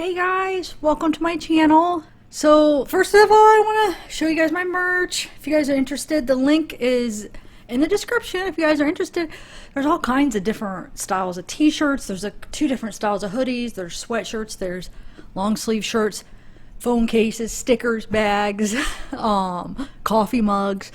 Hey guys, welcome to my channel. So first of all, I want to show you guys my merch. If you guys are interested, the link is in the description. If you guys are interested, there's all kinds of different styles of t-shirts. There's two different styles of hoodies. There's sweatshirts, there's long sleeve shirts, phone cases, stickers, bags, coffee mugs.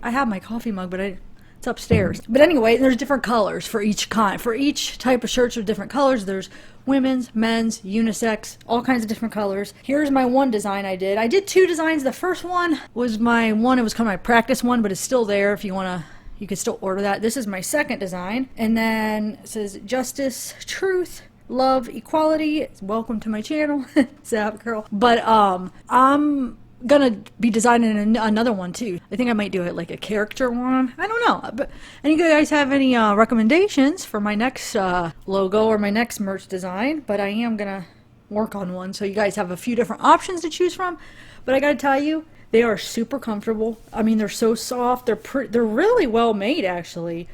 I have my coffee mug, but it's upstairs. But anyway, there's different colors for each kind. For each type of shirts with different colors. There's women's, men's, unisex, all kinds of different colors. Here's my one design I did. I did two designs. The first one was my one, it was kind of my practice one, but it's still there if you want to, you can still order that. This is my second design. And then it says justice, truth, love, equality. Welcome to my channel. Zap girl. But I'm gonna be designing another one too. I think I might do it like a character one. I don't know. But any of you guys have any recommendations for my next logo or my next merch design? But I am gonna work on one, so you guys have a few different options to choose from. But I gotta tell you, they are super comfortable. I mean, they're so soft. They're really well made, actually.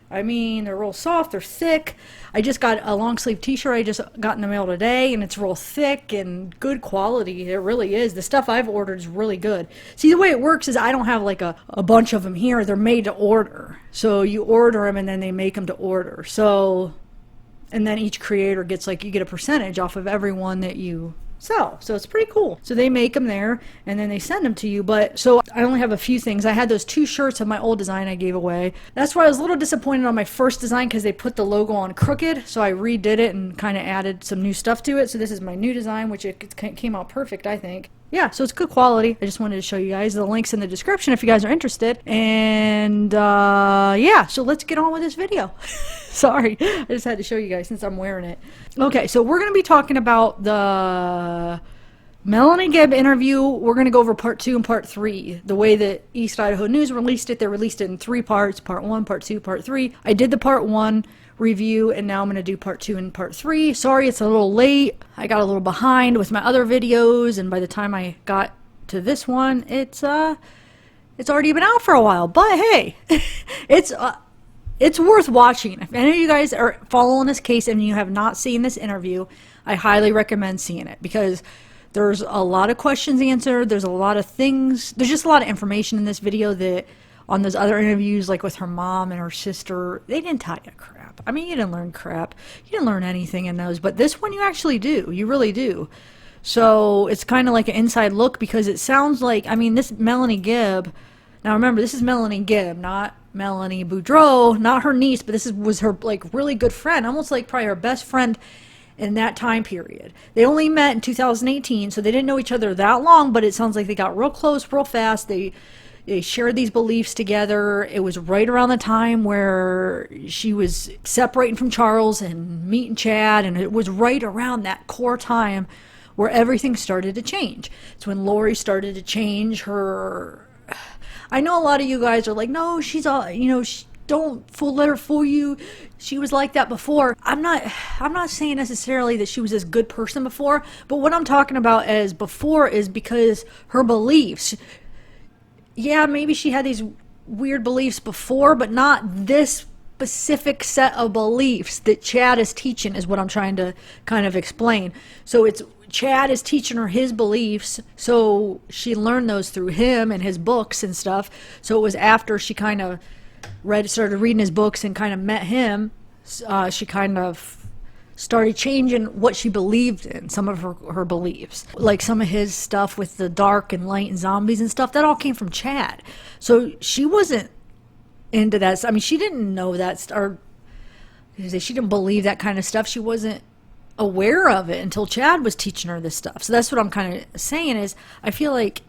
I mean, they're real soft, they're thick. I just got a long sleeve t-shirt I just got in the mail today, and it's real thick and good quality. It really is. The stuff I've ordered is really good. See, the way it works is I don't have like a bunch of them here. They're made to order. So you order them and then they make them to order. So, and then each creator gets like, you get a percentage off of every one that you sell. So it's pretty cool. So they make them there and then they send them to you. But so I only have a few things. I had those two shirts of my old design I gave away. That's why I was a little disappointed on my first design, because they put the logo on crooked. So I redid it and kind of added some new stuff to it. So this is my new design, which it came out perfect, I think. Yeah, so it's good quality. I just wanted to show you guys. The link's in the description if you guys are interested. And yeah, so let's get on with this video. Sorry, I just had to show you guys since I'm wearing it. Okay, so we're going to be talking about the Melanie Gibb interview. We're going to go over part 2 and part 3. The way that East Idaho News released it, they released it in 3 parts. Part 1, part 2, part 3. I did the part 1 review, and now I'm going to do part 2 and part 3. Sorry it's a little late. I got a little behind with my other videos, and by the time I got to this one, it's already been out for a while. But hey, it's worth watching. If any of you guys are following this case and you have not seen this interview, I highly recommend seeing it, because there's a lot of questions answered. There's a lot of things. There's just a lot of information in this video that on those other interviews, like with her mom and her sister, they didn't tell you crap. I mean, you didn't learn crap. You didn't learn anything in those. But this one you actually do. You really do. So it's kind of like an inside look, because it sounds like, I mean, this Melanie Gibb. Now remember, this is Melanie Gibb, not Melanie Boudreau, not her niece, but this was her like really good friend, almost like probably her best friend in that time period. They only met in 2018, so they didn't know each other that long, but it sounds like they got real close real fast. They shared these beliefs together. It was right around the time where she was separating from Charles and meeting Chad, and it was right around that core time where everything started to change. It's when Lori started to change her. I know a lot of you guys are like, no, she's all, you know, don't let her fool you. She was like that before. I'm not saying necessarily that she was this good person before, but what I'm talking about as before is because her beliefs. Yeah, maybe she had these weird beliefs before, but not this specific set of beliefs that Chad is teaching, is what I'm trying to kind of explain. So it's Chad is teaching her his beliefs, so she learned those through him and his books and stuff. So it was after she kind of started reading his books and kind of met him, she kind of started changing what she believed in, some of her beliefs. Like some of his stuff with the dark and light and zombies and stuff, that all came from Chad. So she wasn't into that. I mean, she didn't know that, or she didn't believe that kind of stuff. She wasn't aware of it until Chad was teaching her this stuff. So that's what I'm kind of saying is, I feel like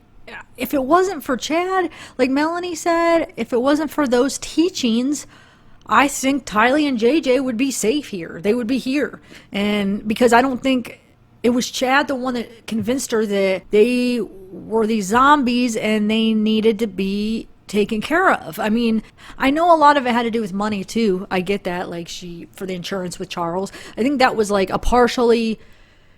if it wasn't for Chad, like Melanie said, if it wasn't for those teachings, I think Tylee and JJ would be safe here. They would be here. And because I don't think it was Chad the one that convinced her that they were these zombies and they needed to be taken care of. I mean, I know a lot of it had to do with money too. I get that, like for the insurance with Charles. I think that was like a partially,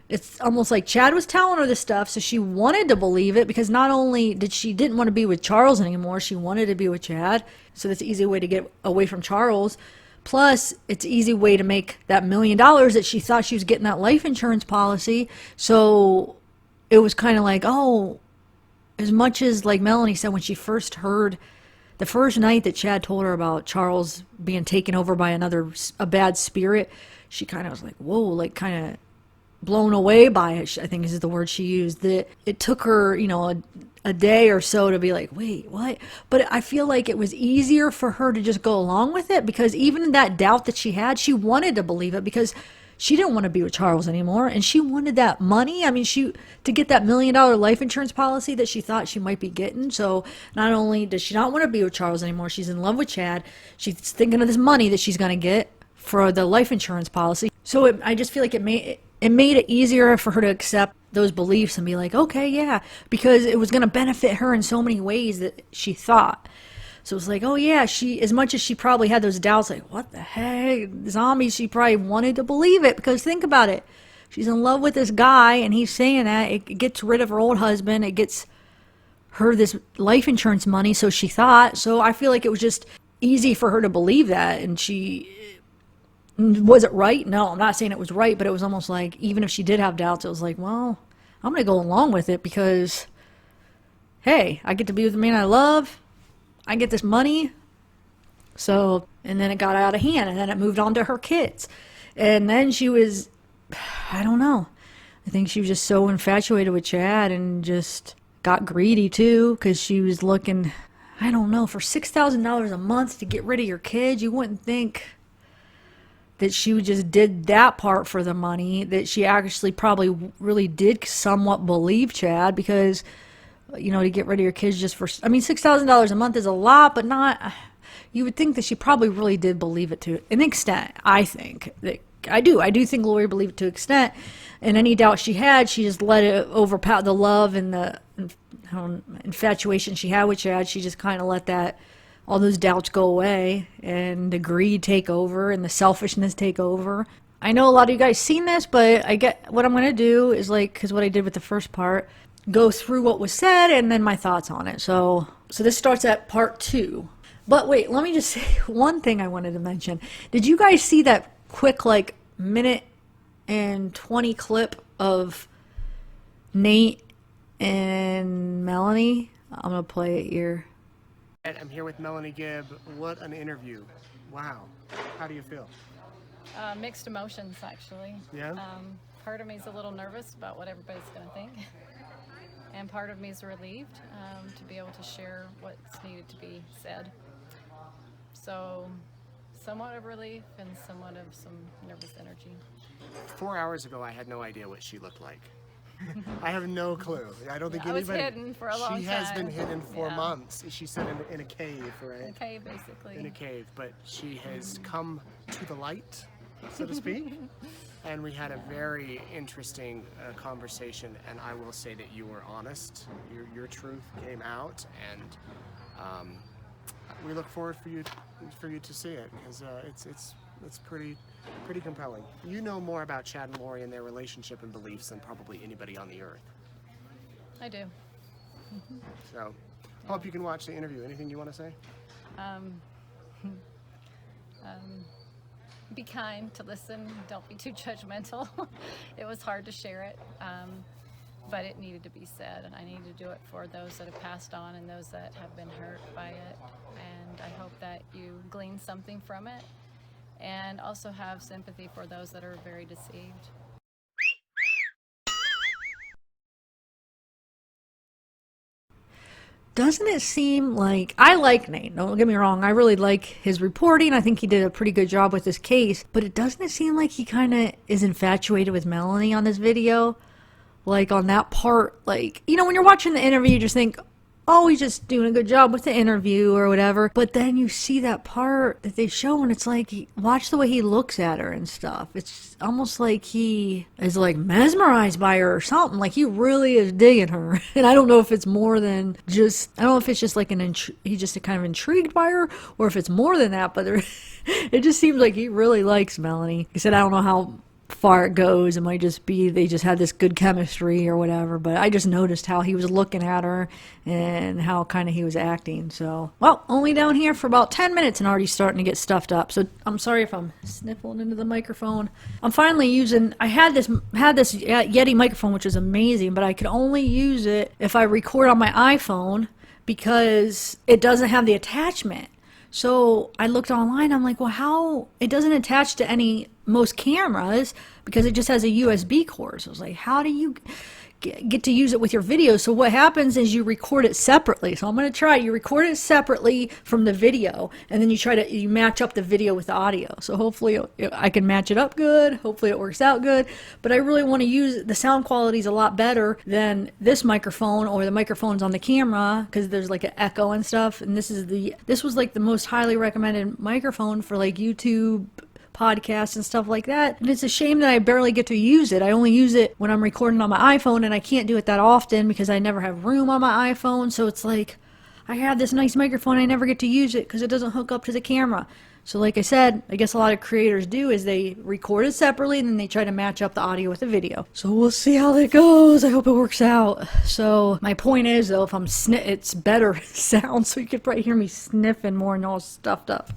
it's almost like Chad was telling her this stuff, so she wanted to believe it, because not only didn't want to be with Charles anymore, she wanted to be with Chad. So that's an easy way to get away from Charles. Plus, it's an easy way to make that $1 million that she thought she was getting that life insurance policy. So it was kind of like, oh, as much as like Melanie said when she first heard the first night that Chad told her about Charles being taken over by a bad spirit, she kind of was like, whoa, like kind of blown away by it, I think is the word she used. That it took her, a day or so to be like, wait, what? But I feel like it was easier for her to just go along with it, because even in that doubt that she had, she wanted to believe it because she didn't want to be with Charles anymore, and she wanted that money. I mean, to get that $1 million life insurance policy that she thought she might be getting. So not only does she not want to be with Charles anymore, she's in love with Chad. She's thinking of this money that she's going to get for the life insurance policy. So I just feel like it made it easier for her to accept those beliefs and be like, okay, yeah, because it was going to benefit her in so many ways that she thought. So it's like, oh yeah, as much as she probably had those doubts, like, what the heck, zombies, she probably wanted to believe it, because think about it. She's in love with this guy, and he's saying that. It gets rid of her old husband. It gets her this life insurance money, so she thought. So I feel like it was just easy for her to believe that, and was it right? No, I'm not saying it was right, but it was almost like, even if she did have doubts, it was like, well, I'm going to go along with it because, hey, I get to be with the man I love. I get this money. So, and then it got out of hand, and then it moved on to her kids. And then she was, I don't know. I think she was just so infatuated with Chad and just got greedy too, because she was looking, I don't know, for $6,000 a month to get rid of your kids. You wouldn't think that she just did that part for the money, that she actually probably really did somewhat believe Chad, because, to get rid of your kids just for, $6,000 a month is a lot, but not, you would think that she probably really did believe it to an extent. I think that I do think Lori believed it to an extent, and any doubt she had, she just let it overpower the love and the infatuation she had with Chad. She just kind of let all those doubts go away, and the greed take over, and the selfishness take over. I know a lot of you guys seen this, but what I'm going to do is, because what I did with the first part, go through what was said and then my thoughts on it. So this starts at part 2. But wait, let me just say one thing I wanted to mention. Did you guys see that quick, minute and 20 clip of Nate and Melanie? I'm going to play it here. I'm here with Melanie Gibb. What an interview. Wow. How do you feel? Mixed emotions, actually. Yeah? Part of me is a little nervous about what everybody's going to think. And part of me is relieved to be able to share what's needed to be said. So, somewhat of relief and somewhat of some nervous energy. 4 hours ago, I had no idea what she looked like. I have no clue. I don't think anybody. I was hidden for a long time. She has been hidden for months. She said in a cave, right? In a cave, basically. In a cave, but she has come to the light, so to speak. And we had a very interesting conversation, and I will say that you were honest. Your truth came out, and we look forward for you to see it, because it's pretty compelling. You know more about Chad and Lori and their relationship and beliefs than probably anybody on the earth. I do. So, hope you can watch the interview. Anything you want to say? Be kind to listen. Don't be too judgmental. It was hard to share it, but it needed to be said, and I need to do it for those that have passed on and those that have been hurt by it. And I hope that you glean something from it, and also have sympathy for those that are very deceived. Doesn't it seem like, I like Nate, don't get me wrong, I really like his reporting. I think he did a pretty good job with this case, but doesn't it seem like he kind of is infatuated with Melanie on this video? On that part, when you're watching the interview, you just think, oh, he's just doing a good job with the interview or whatever. But then you see that part that they show, and it's like, watch the way he looks at her and stuff. It's almost like he is mesmerized by her or something. He really is digging her. And I don't know if it's more than just, I don't know if it's just he's just kind of intrigued by her, or if it's more than that, but it just seems like he really likes Melanie. He said, I don't know far it goes. It might just be they just had this good chemistry or whatever. But I just noticed how he was looking at her and how kind of he was acting. So, well, only down here for about 10 minutes and already starting to get stuffed up. So I'm sorry if I'm sniffling into the microphone. I'm finally using, I had this Yeti microphone, which is amazing, but I could only use it if I record on my iPhone because it doesn't have the attachment. So I looked online, I'm like, well, how, it doesn't attach to most cameras because it just has a USB cord. So I was like, how do you get to use it with your video? So what happens is you record it separately. So I'm going to try, you record it separately from the video, and then you match up the video with the audio. So hopefully I can match it up good. Hopefully it works out good. But I really want to use, the sound quality is a lot better than this microphone or the microphones on the camera because there's like an echo and stuff. And this was like the most highly recommended microphone for like YouTube podcasts and stuff like that. And it's a shame that I barely get to use it. I only use it when I'm recording on my iPhone, and I can't do it that often because I never have room on my iPhone. So it's like I have this nice microphone, I never get to use it because it doesn't hook up to the camera. So like I said, I guess a lot of creators do is they record it separately and then they try to match up the audio with the video. So we'll see how that goes. I hope it works out. So my point is though, if I'm it's better sound, so you could probably hear me sniffing more and all stuffed up.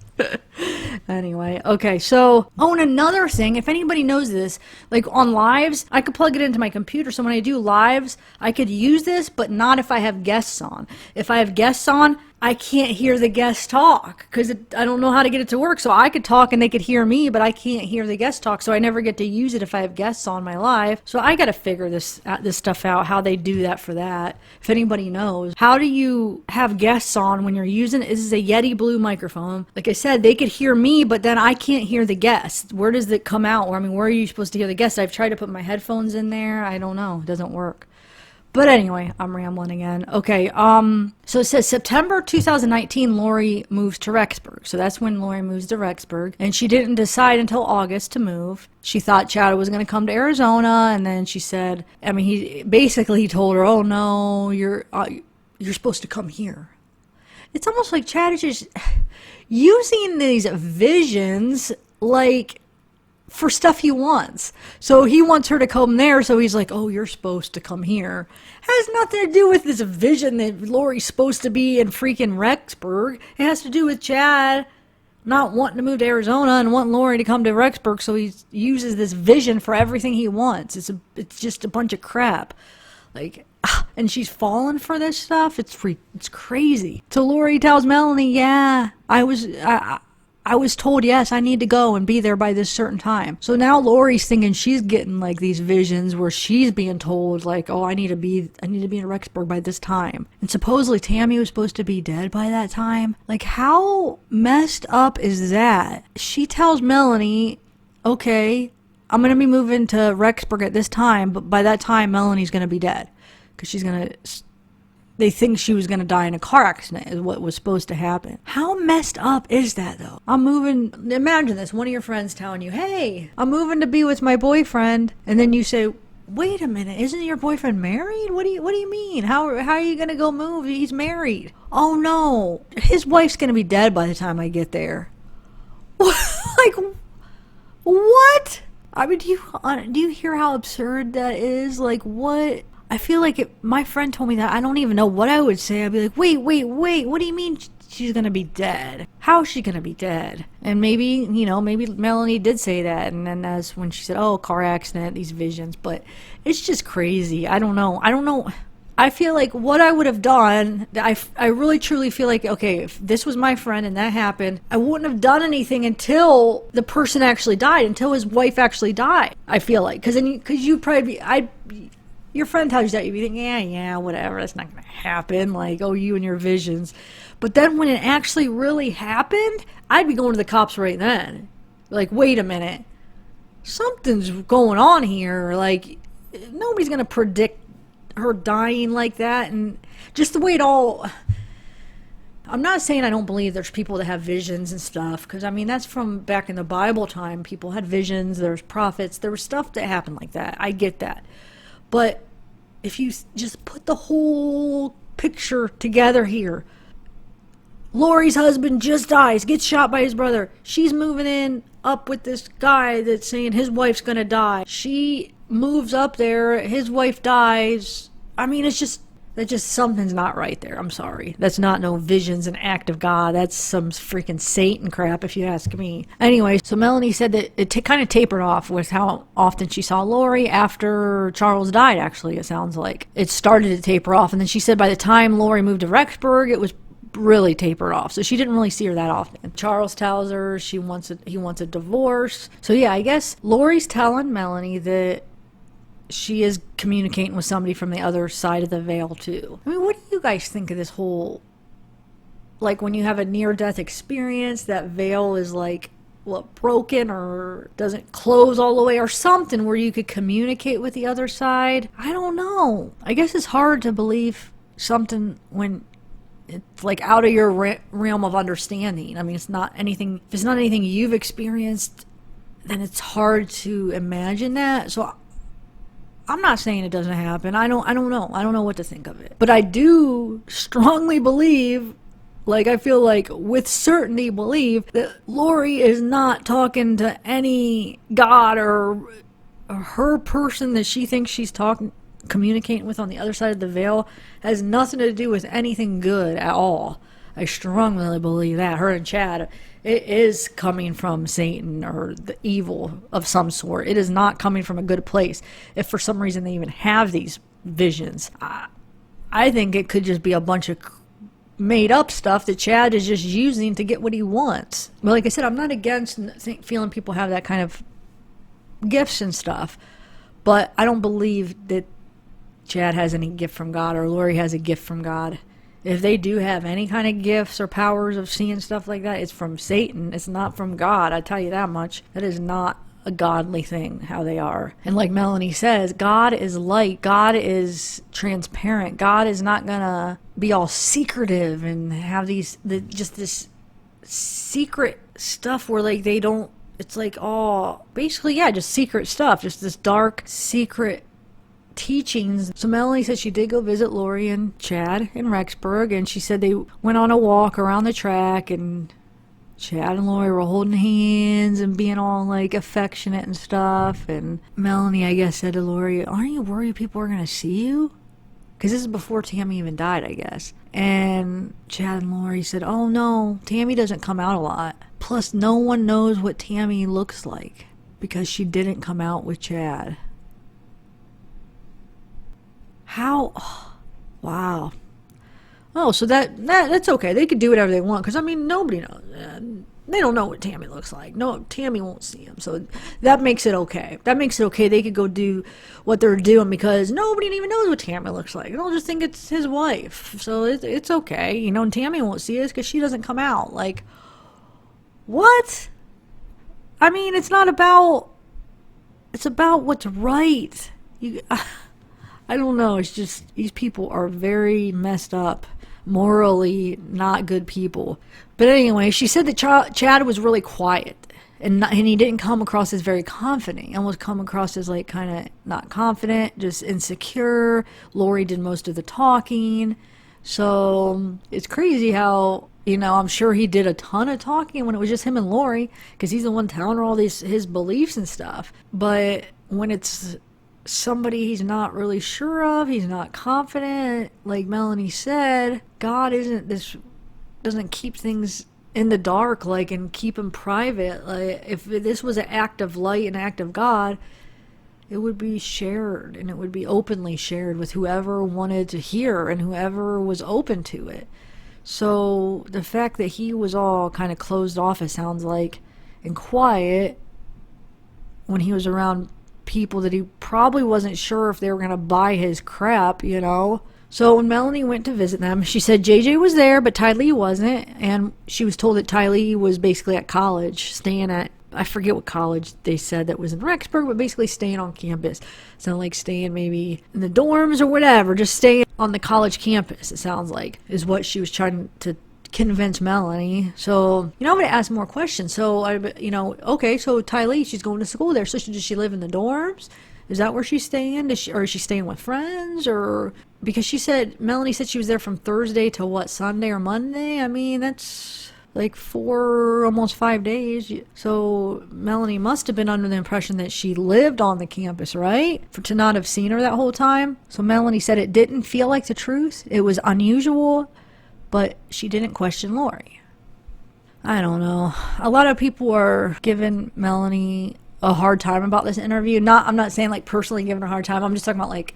Anyway, okay, so, and another thing, if anybody knows this, like on lives, I could plug it into my computer, so when I do lives, I could use this, but not if I have guests on. If I have guests on, I can't hear the guests talk, because I don't know how to get it to work, so I could talk and they could hear me, but I can't hear the guests talk, so I never get to use it if I have guests on my live. So I gotta figure this stuff out, how they do that for that. If anybody knows, how do you have guests on when you're using, this is a Yeti Blue microphone. Like I said, they could hear me, but then I can't hear the guests. Where does it come out? Or, I mean, where are you supposed to hear the guests? I've tried to put my headphones in there. I don't know. It doesn't work. But anyway, I'm rambling again. Okay, so it says September 2019, Lori moves to Rexburg. So that's when Lori moves to Rexburg. And she didn't decide until August to move. She thought Chad was going to come to Arizona. And then she said, I mean, he told her, oh no, you're supposed to come here. It's almost like Chad is just using these visions like for stuff he wants. So he wants her to come there, so he's like, oh, you're supposed to come here. Has nothing to do with this vision that Lori's supposed to be in freaking Rexburg. It has to do with Chad not wanting to move to Arizona and wanting Lori to come to Rexburg, so he uses this vision for everything he wants. It's just a bunch of crap. Like, and she's falling for this stuff. It's crazy. So Lori tells Melanie, yeah, I was told, yes, I need to go and be there by this certain time. So now Lori's thinking she's getting like these visions where she's being told like, oh, I need to be in Rexburg by this time. And supposedly Tammy was supposed to be dead by that time. Like, how messed up is that? She tells Melanie, okay, I'm going to be moving to Rexburg at this time, but by that time Melanie's going to be dead. Because they think she was going to die in a car accident is what was supposed to happen. How messed up is that though? Imagine this, one of your friends telling you, hey, I'm moving to be with my boyfriend. And then you say, wait a minute, isn't your boyfriend married? What do you mean? How are you going to go move? He's married. Oh no, his wife's going to be dead by the time I get there. Like, what? I mean, do you hear how absurd that is? Like, what? I feel like my friend told me that, I don't even know what I would say. I'd be like, wait, what do you mean she's going to be dead? How is she going to be dead? And maybe Melanie did say that, and then that's when she said, oh, car accident, these visions. But it's just crazy. I don't know. I feel like what I would have done, I really truly feel like, okay, if this was my friend and that happened, I wouldn't have done anything until the person actually died, until his wife actually died. I feel like, because you'd probably be, your friend tells you that, you'd be thinking, yeah, whatever, that's not going to happen. Like, oh, you and your visions. But then when it actually really happened, I'd be going to the cops right then. Like, wait a minute. Something's going on here. Like, nobody's going to predict her dying like that. And just the way it all... I'm not saying I don't believe there's people that have visions and stuff. Because, I mean, that's from back in the Bible time. People had visions. There's prophets. There was stuff that happened like that. I get that. But if you just put the whole picture together here, Lori's husband just dies, gets shot by his brother. She's moving in up with this guy that's saying his wife's gonna die. She moves up there, his wife dies. I mean, that just something's not right there. I'm sorry. That's not no visions and act of God. That's some freaking Satan crap, if you ask me. Anyway, so Melanie said that it kind of tapered off with how often she saw Lori after Charles died, actually, it sounds like. It started to taper off, and then she said by the time Lori moved to Rexburg, it was really tapered off. So she didn't really see her that often. Charles tells her he wants a divorce. So yeah, I guess Lori's telling Melanie that she is communicating with somebody from the other side of the veil too. I mean, what do you guys think of this whole, like, when you have a near-death experience, that veil is like, what, broken or doesn't close all the way or something where you could communicate with the other side? I don't know. I guess it's hard to believe something when it's like out of your realm of understanding. I mean, if it's not anything you've experienced, then it's hard to imagine that. So I'm not saying it doesn't happen. I don't know. I don't know what to think of it. But I do strongly believe, like, I feel like with certainty believe that Lori is not talking to any god or her person that she thinks she's communicating with on the other side of the veil has nothing to do with anything good at all. I strongly believe that. Her and Chad, it is coming from Satan or the evil of some sort. It is not coming from a good place. If for some reason they even have these visions, I think it could just be a bunch of made up stuff that Chad is just using to get what he wants. But like I said, I'm not against feeling people have that kind of gifts and stuff, but I don't believe that Chad has any gift from God or Lori has a gift from God. If they do have any kind of gifts or powers of seeing stuff like that, it's from Satan. It's not from God. I tell you that much. That is not a godly thing, how they are. And like Melanie says, God is light. God is transparent. God is not going to be all secretive and have just this secret stuff where like they don't, it's like all, basically, yeah, just secret stuff. Just this dark, secret teachings. So Melanie said she did go visit Lori and Chad in Rexburg, and she said they went on a walk around the track, and Chad and Lori were holding hands and being all like affectionate and stuff. And Melanie, I guess, said to Lori, "Aren't you worried people are gonna see you?" Because this is before Tammy even died, I guess. And Chad and Lori said, "Oh no, Tammy doesn't come out a lot. Plus, no one knows what Tammy looks like because she didn't come out with Chad." How? Oh, wow. Oh, so that's okay. They could do whatever they want, because I mean, nobody knows. They don't know what Tammy looks like. No, Tammy won't see him, so that makes it okay. That makes it okay. They could go do what they're doing because nobody even knows what Tammy looks like. They'll just think it's his wife, so it's okay. You know, and Tammy won't see us because she doesn't come out. Like, what? I mean, it's not about. It's about what's right. I don't know. It's just these people are very messed up, morally not good people. But anyway, she said that Chad was really quiet, and he didn't come across as very confident. He almost come across as like kind of not confident, just insecure. Lori did most of the talking. So it's crazy how, you know, I'm sure he did a ton of talking when it was just him and Lori, because he's the one telling her all his beliefs and stuff. But when it's somebody he's not really sure of, he's not confident, like Melanie said, God doesn't keep things in the dark, like, and keep them private. Like, if this was an act of light, an act of God, it would be shared, and it would be openly shared with whoever wanted to hear and whoever was open to it. So the fact that he was all kind of closed off, it sounds like, and quiet when he was around people that he probably wasn't sure if they were going to buy his crap, you know. So when Melanie went to visit them, she said JJ was there, but Ty Lee wasn't, and she was told that Ty Lee was basically at college, staying at, I forget what college they said that was in Rexburg, but basically staying on campus. Sounded like staying maybe in the dorms or whatever, just staying on the college campus, it sounds like, is what she was trying to convince Melanie. So, you know, I'm going to ask more questions. So, okay, so Ty Lee, she's going to school there. So does she live in the dorms? Is that where she's staying? Or is she staying with friends? Or, because Melanie said she was there from Thursday to what, Sunday or Monday? I mean, that's like 4, almost 5 days. So Melanie must have been under the impression that she lived on the campus, right? To not have seen her that whole time. So Melanie said it didn't feel like the truth. It was unusual, but she didn't question Lori. I don't know. A lot of people are giving Melanie a hard time about this interview. I'm not saying like personally giving her a hard time. I'm just talking about like,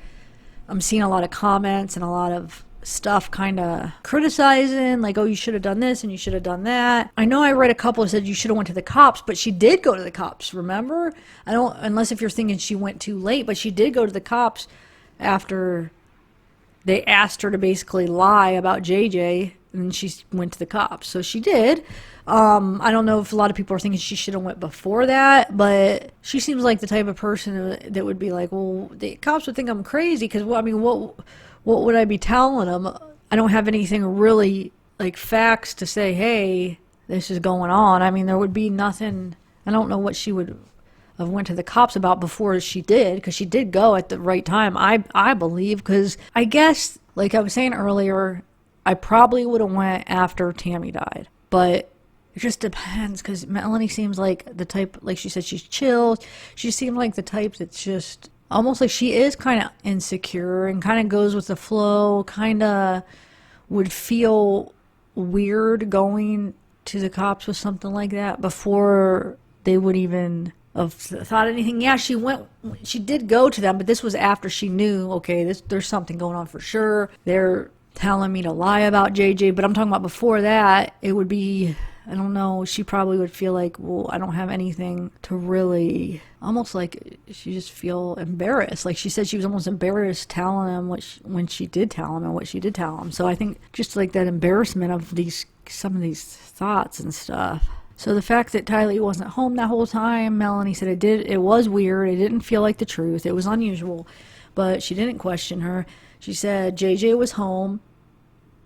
I'm seeing a lot of comments and a lot of stuff kind of criticizing, like, oh, you should have done this and you should have done that. I know I read a couple that said you should have went to the cops, but she did go to the cops, remember? I don't, unless if you're thinking she went too late, but she did go to the cops after they asked her to basically lie about JJ, and she went to the cops. So she did. I don't know if a lot of people are thinking she should have went before that, but she seems like the type of person that would be like, well, the cops would think I'm crazy because, well, I mean, what would I be telling them? I don't have anything really like facts to say, hey, this is going on. I mean, there would be nothing. I don't know what she would have went to the cops about before she did, because she did go at the right time, I believe, because I guess, like I was saying earlier, I probably would have went after Tammy died, but it just depends, because Melanie seems like the type, like she said, she's chill. She seemed like the type that's just almost like she is kind of insecure and kind of goes with the flow, kind of would feel weird going to the cops with something like that before they would even have thought anything. Yeah, she did go to them, but this was after she knew, okay, there's something going on for sure. They're telling me to lie about JJ, but I'm talking about before that, it would be, I don't know, she probably would feel like, well, I don't have anything to really, almost like she just feel embarrassed. Like she said she was almost embarrassed telling him when she did tell him and what she did tell him. So I think just like that embarrassment of some of these thoughts and stuff. So the fact that Tylee wasn't home that whole time, Melanie said it was weird. It didn't feel like the truth. It was unusual, but she didn't question her. She said JJ was home.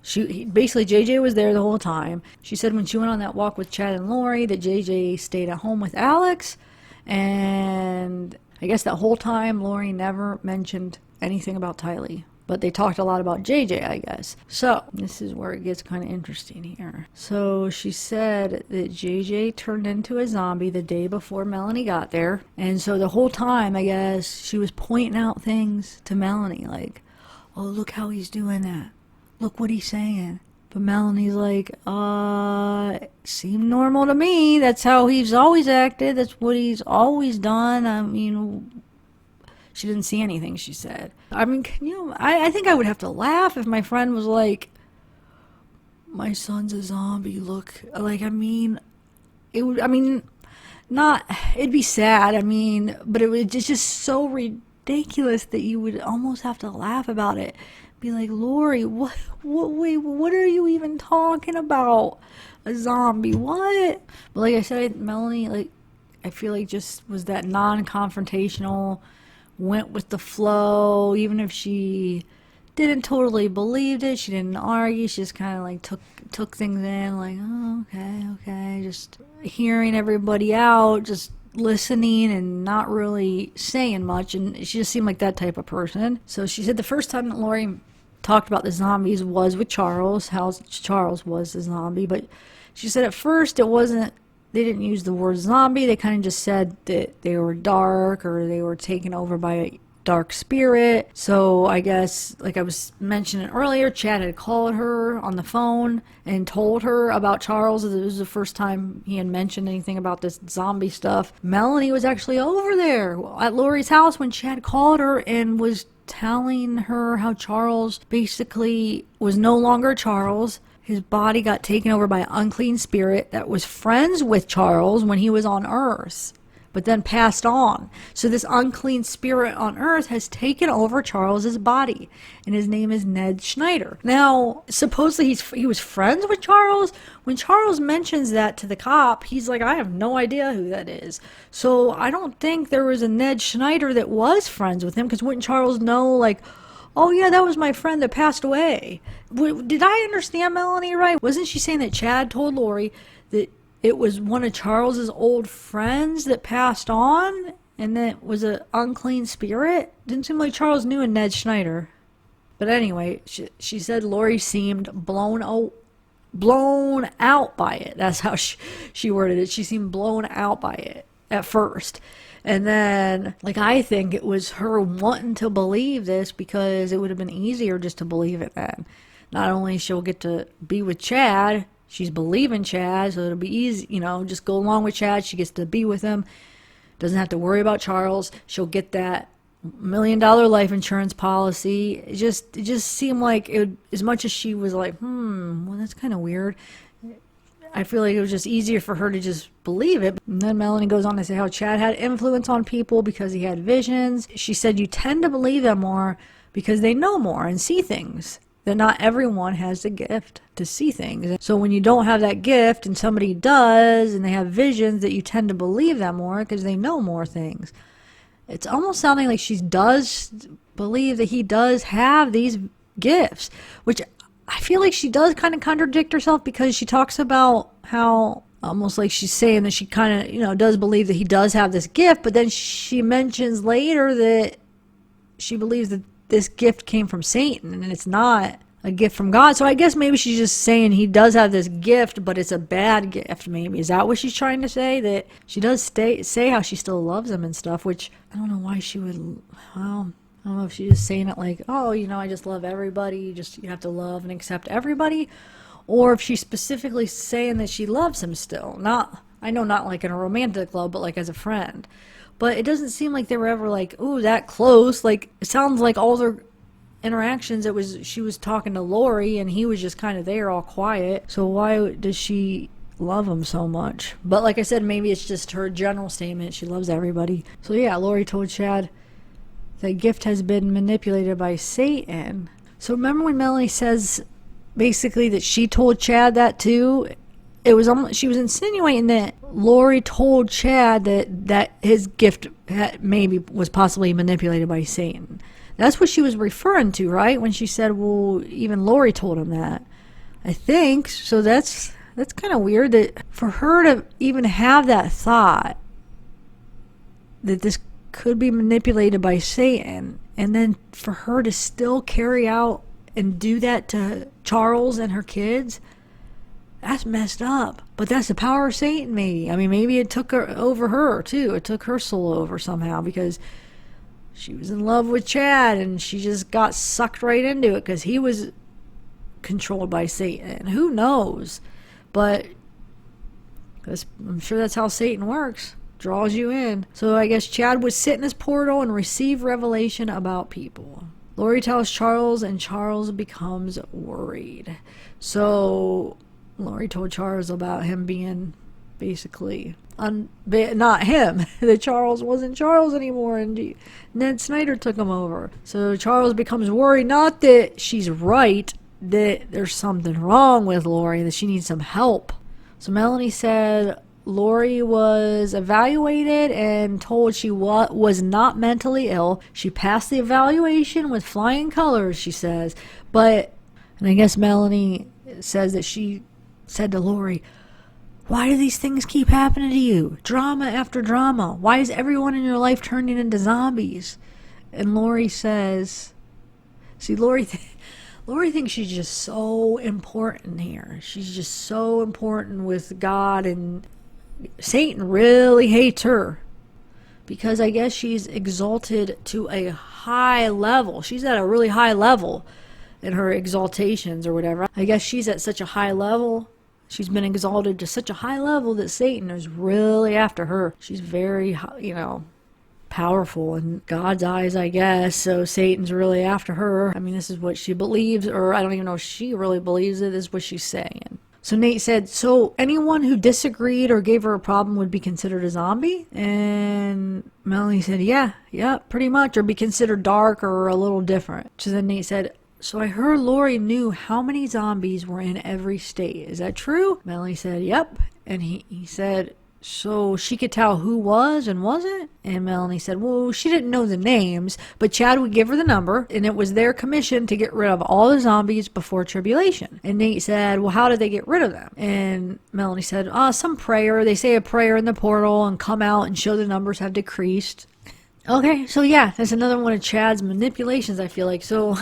Basically, JJ was there the whole time. She said when she went on that walk with Chad and Lori that JJ stayed at home with Alex, and I guess that whole time Lori never mentioned anything about Tylee. But they talked a lot about JJ, I guess. So, this is where it gets kind of interesting here. So, she said that JJ turned into a zombie the day before Melanie got there. And so the whole time, I guess, she was pointing out things to Melanie, like, oh, look how he's doing that. Look what he's saying. But Melanie's like, it seemed normal to me. That's how he's always acted. That's what he's always done. I mean, she didn't see anything, she said. I mean, I think I would have to laugh if my friend was like, my son's a zombie, look. Like, I mean, it'd be sad, I mean, but it's just so ridiculous that you would almost have to laugh about it. Be like, Lori, what are you even talking about? A zombie, what? But like I said, Melanie, like, I feel like just was that non-confrontational, went with the flow, even if she didn't totally believe it, she didn't argue, she just kind of like took things in, like, oh, okay, just hearing everybody out, just listening and not really saying much, and she just seemed like that type of person. So she said the first time that Lori talked about the zombies was with Charles, how Charles was the zombie, but she said at first they didn't use the word zombie, they kind of just said that they were dark or they were taken over by a dark spirit. So I guess, like I was mentioning earlier, Chad had called her on the phone and told her about Charles. It was the first time he had mentioned anything about this zombie stuff. Melanie was actually over there at Lori's house when Chad called her and was telling her how Charles basically was no longer Charles. His body got taken over by an unclean spirit that was friends with Charles when he was on Earth, but then passed on. So this unclean spirit on Earth has taken over Charles's body, and his name is Ned Schneider. Now, supposedly he was friends with Charles. When Charles mentions that to the cop, he's like, I have no idea who that is. So I don't think there was a Ned Schneider that was friends with him, because wouldn't Charles know, like, oh yeah, that was my friend that passed away? Did I understand Melanie right? Wasn't she saying that Chad told Lori that it was one of Charles's old friends that passed on, and that it was an unclean spirit? Didn't seem like Charles knew a Ned Schneider. But anyway, she said Lori seemed blown blown out by it. That's how she worded it. She seemed blown out by it at first. And then, like, I think it was her wanting to believe this because it would have been easier just to believe it then. Not only she'll get to be with Chad, she's believing Chad, so it'll be easy, you know, just go along with Chad. She gets to be with him. Doesn't have to worry about Charles. She'll get that $1 million life insurance policy. It just seemed like it, as much as she was like, well, that's kind of weird. I feel like it was just easier for her to just believe it. And then Melanie goes on to say how Chad had influence on people because he had visions. She said you tend to believe them more because they know more and see things. That not everyone has the gift to see things. So when you don't have that gift and somebody does and they have visions, that you tend to believe them more because they know more things. It's almost sounding like she does believe that he does have these gifts, which I feel like she does kind of contradict herself because she talks about how almost like she's saying that she kind of, you know, does believe that he does have this gift, but then she mentions later that she believes that this gift came from Satan and it's not a gift from God. So I guess maybe she's just saying he does have this gift, but it's a bad gift maybe. Is that what she's trying to say? That she does say how she still loves him and stuff, which I don't know why she would, well, I don't know if she's just saying it like, oh, you know, I just love everybody. You have to love and accept everybody. Or if she's specifically saying that she loves him still. Not, I know not like in a romantic love, but like as a friend. But it doesn't seem like they were ever like, ooh, that close. Like, it sounds like all their interactions, she was talking to Lori and he was just kind of there all quiet. So why does she love him so much? But like I said, maybe it's just her general statement. She loves everybody. So yeah, Lori told Chad that gift has been manipulated by Satan. So remember when Melanie says basically that she told Chad that too? It was almost, she was insinuating that Lori told Chad that his gift maybe was possibly manipulated by Satan. That's what she was referring to, right? When she said, well, even Lori told him that. I think. So that's kind of weird that for her to even have that thought that this could be manipulated by Satan, and then for her to still carry out and do that to Charles and her kids, that's messed up. But that's the power of Satan, maybe. I mean, maybe it took her over her too. It took her soul over somehow because she was in love with Chad and she just got sucked right into it because he was controlled by Satan. Who knows? But I'm sure that's how Satan works. Draws you in. So I guess Chad would sit in his portal and receive revelation about people. Lori tells Charles and Charles becomes worried. So Lori told Charles about him being basically not him. That Charles wasn't Charles anymore and Ned Snyder took him over. So Charles becomes worried, not that she's right, that there's something wrong with Lori, that she needs some help. So Melanie said Lori was evaluated and told she was not mentally ill. She passed the evaluation with flying colors, she says. And I guess Melanie says that she said to Lori, why do these things keep happening to you? Drama after drama. Why is everyone in your life turning into zombies? And Lori says, see, Lori thinks she's just so important here. She's just so important with God, and Satan really hates her because I guess she's exalted to a high level. She's at a really high level in her exaltations or whatever. I guess she's at such a high level. She's been exalted to such a high level that Satan is really after her. She's very, powerful in God's eyes, I guess. So Satan's really after her. I mean, this is what she believes, or I don't even know if she really believes it. This is what she's saying. So Nate said, so anyone who disagreed or gave her a problem would be considered a zombie? And Melanie said, yeah, pretty much, or be considered dark or a little different. So then Nate said, so I heard Lori knew how many zombies were in every state. Is that true? Melanie said, yep. And he said, so she could tell who was and wasn't? And Melanie said, well, she didn't know the names, but Chad would give her the number, and it was their commission to get rid of all the zombies before tribulation. And Nate said, well, how did they get rid of them? And Melanie said, some prayer. They say a prayer in the portal and come out and show the numbers have decreased. Okay, so yeah, that's another one of Chad's manipulations, I feel like. So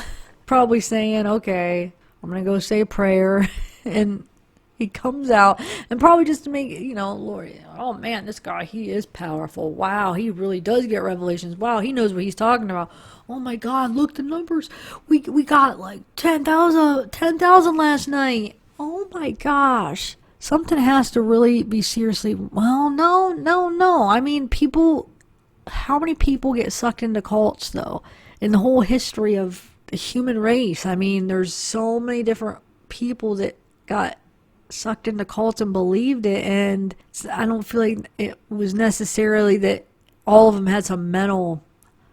probably saying, okay, I'm going to go say a prayer, and He comes out, and probably just to make, Lori, oh man, this guy, he is powerful. Wow, he really does get revelations. Wow, he knows what he's talking about. Oh my God, look, the numbers. We got like 10,000 last night. Oh my gosh. Something has to really be seriously, well, no. I mean, how many people get sucked into cults, though? In the whole history of the human race, I mean, there's so many different people that got sucked into cults and believed it, and I don't feel like it was necessarily that all of them had some mental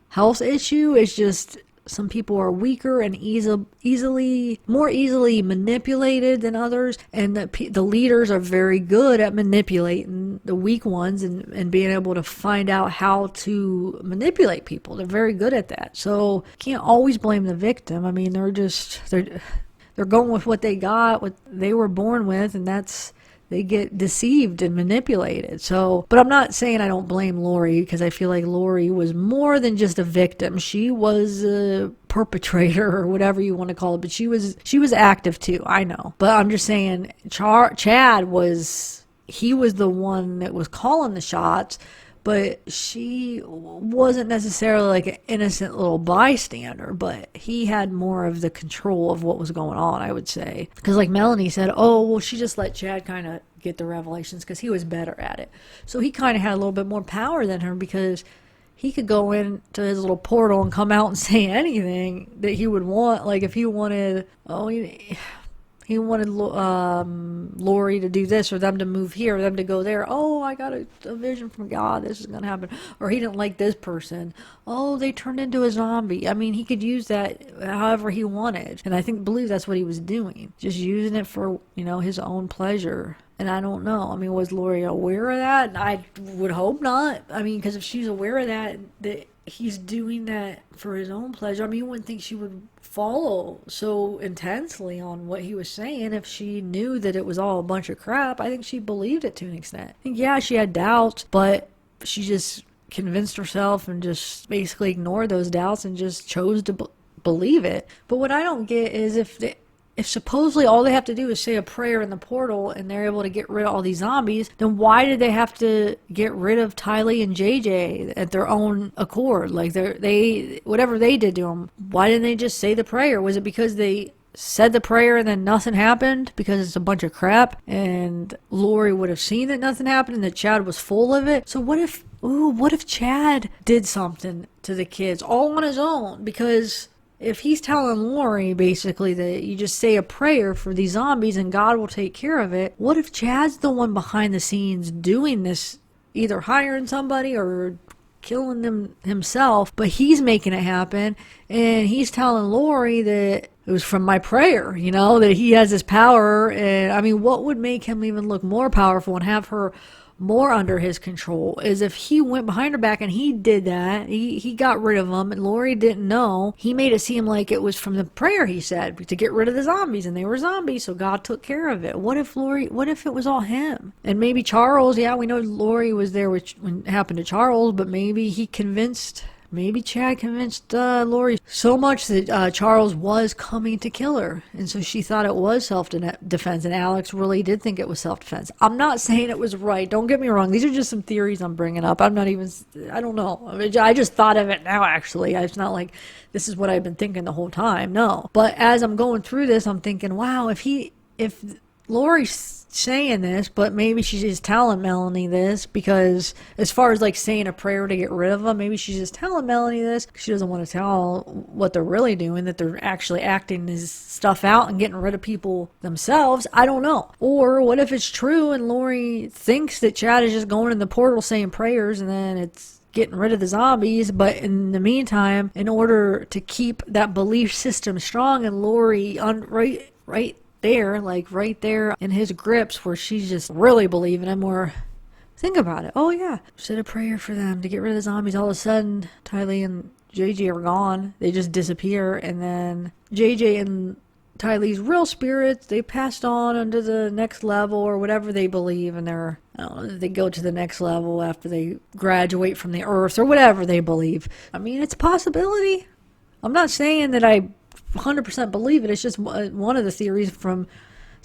health issue. It's just some people are weaker and more easily manipulated than others, and the leaders are very good at manipulating the weak ones and being able to find out how to manipulate people. They're very good at that. So can't always blame the victim. I mean, they're going with what they got, what they were born with, and they get deceived and manipulated. So, but I'm not saying I don't blame Lori, because I feel like Lori was more than just a victim. She was a perpetrator, or whatever you want to call it, but she was active too, I know. But I'm just saying Chad was the one that was calling the shots, but she wasn't necessarily like an innocent little bystander, but he had more of the control of what was going on, I would say. Because like Melanie said, oh, well, she just let Chad kind of get the revelations because he was better at it. So he kind of had a little bit more power than her, because he could go into his little portal and come out and say anything that he would want. Like if he wanted, he wanted Lori to do this, or them to move here, or them to go there. Oh, I got a vision from God. This is going to happen. Or he didn't like this person. Oh, they turned into a zombie. I mean, he could use that however he wanted. And I believe that's what he was doing. Just using it for, his own pleasure. And I don't know. I mean, was Lori aware of that? I would hope not. I mean, because if she's aware of that he's doing that for his own pleasure, I mean, you wouldn't think she would follow so intensely on what he was saying if she knew that it was all a bunch of crap. I think she believed it to an extent. I think, yeah, she had doubts, but she just convinced herself and just basically ignored those doubts and just chose to believe it. But what I don't get is if supposedly all they have to do is say a prayer in the portal and they're able to get rid of all these zombies, then why did they have to get rid of Tylee and JJ at their own accord? Like they whatever they did to them, why didn't they just say the prayer? Was it because they said the prayer and then nothing happened because it's a bunch of crap, and Lori would have seen that nothing happened and that Chad was full of it? So what if Chad did something to the kids all on his own? Because if he's telling Lori basically that you just say a prayer for these zombies and God will take care of it, what if Chad's the one behind the scenes doing this, either hiring somebody or killing them himself, but he's making it happen, and he's telling Lori that it was from my prayer, that he has this power? And I mean, what would make him even look more powerful and have her more under his control is if he went behind her back and he did that. He got rid of them, and Lori didn't know. He made it seem like it was from the prayer he said to get rid of the zombies, and they were zombies, so God took care of it. What if it was all him? And maybe Charles, yeah, we know Lori was there when it happened to Charles, but maybe Chad convinced Lori so much that Charles was coming to kill her. And so she thought it was self-defense. And Alex really did think it was self-defense. I'm not saying it was right. Don't get me wrong. These are just some theories I'm bringing up. I don't know. I just thought of it now, actually. It's not like this is what I've been thinking the whole time. No. But as I'm going through this, I'm thinking, wow, if Lori's saying this, but maybe she's just telling Melanie this because as far as like saying a prayer to get rid of them, maybe she's just telling Melanie this because she doesn't want to tell what they're really doing, that they're actually acting this stuff out and getting rid of people themselves. I don't know. Or what if it's true and Lori thinks that Chad is just going in the portal saying prayers and then it's getting rid of the zombies, but in the meantime, in order to keep that belief system strong, and Lori right there in his grips where she's just really believing him, or think about it. Oh yeah, said a prayer for them to get rid of the zombies. All of a sudden, Tylee and JJ are gone. They just disappear, and then JJ and Tylee's real spirits, they passed on into the next level or whatever they believe, and they go to the next level after they graduate from the earth or whatever they believe. I mean, it's a possibility. I'm not saying that I 100% believe it. It's just one of the theories from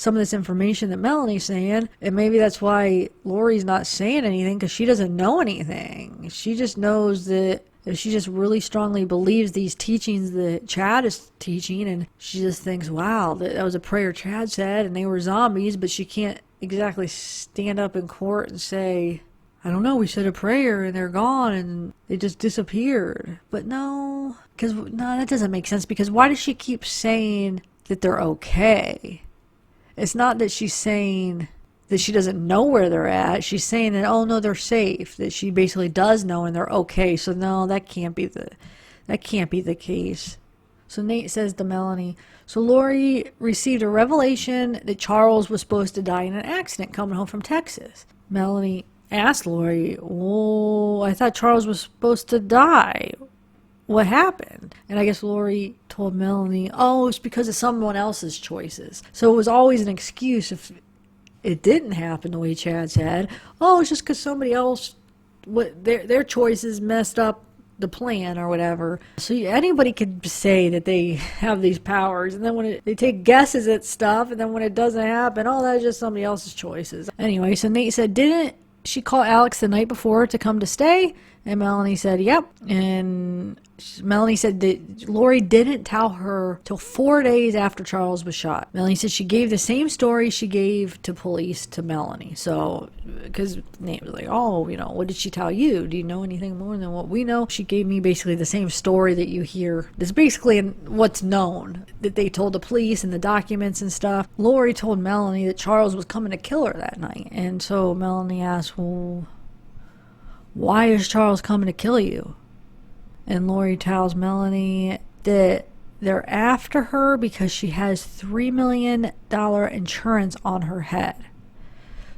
some of this information that Melanie's saying. And maybe that's why Lori's not saying anything, because she doesn't know anything. She just knows that she just really strongly believes these teachings that Chad is teaching, and she just thinks, wow, that was a prayer Chad said, and they were zombies, but she can't exactly stand up in court and say, I don't know, we said a prayer and they're gone and they just disappeared. But no, that doesn't make sense, because why does she keep saying that they're okay? It's not that she's saying that she doesn't know where they're at. She's saying that, oh no, they're safe, that she basically does know and they're okay. So no, that can't be the case. So Nate says to Melanie, so Lori received a revelation that Charles was supposed to die in an accident coming home from Texas. Melanie asked Lori, well, I thought Charles was supposed to die. What happened? And I guess Lori told Melanie, oh, it's because of someone else's choices. So it was always an excuse if it didn't happen the way Chad said. Oh, it's just because somebody else, their choices messed up the plan or whatever. So anybody could say that they have these powers, and then when they take guesses at stuff, and then when it doesn't happen, oh, that's just somebody else's choices. Anyway, so Nate said, didn't she call Alex the night before to come to stay? And Melanie said, yep. And Melanie said that Lori didn't tell her till 4 days after Charles was shot. Melanie said she gave the same story she gave to police to Melanie. So, because Nate was like, oh, what did she tell you? Do you know anything more than what we know? She gave me basically the same story that you hear. That's basically what's known, that they told the police and the documents and stuff. Lori told Melanie that Charles was coming to kill her that night. And so Melanie asked, well, why is Charles coming to kill you? And Lori tells Melanie that they're after her because she has $3 million insurance on her head.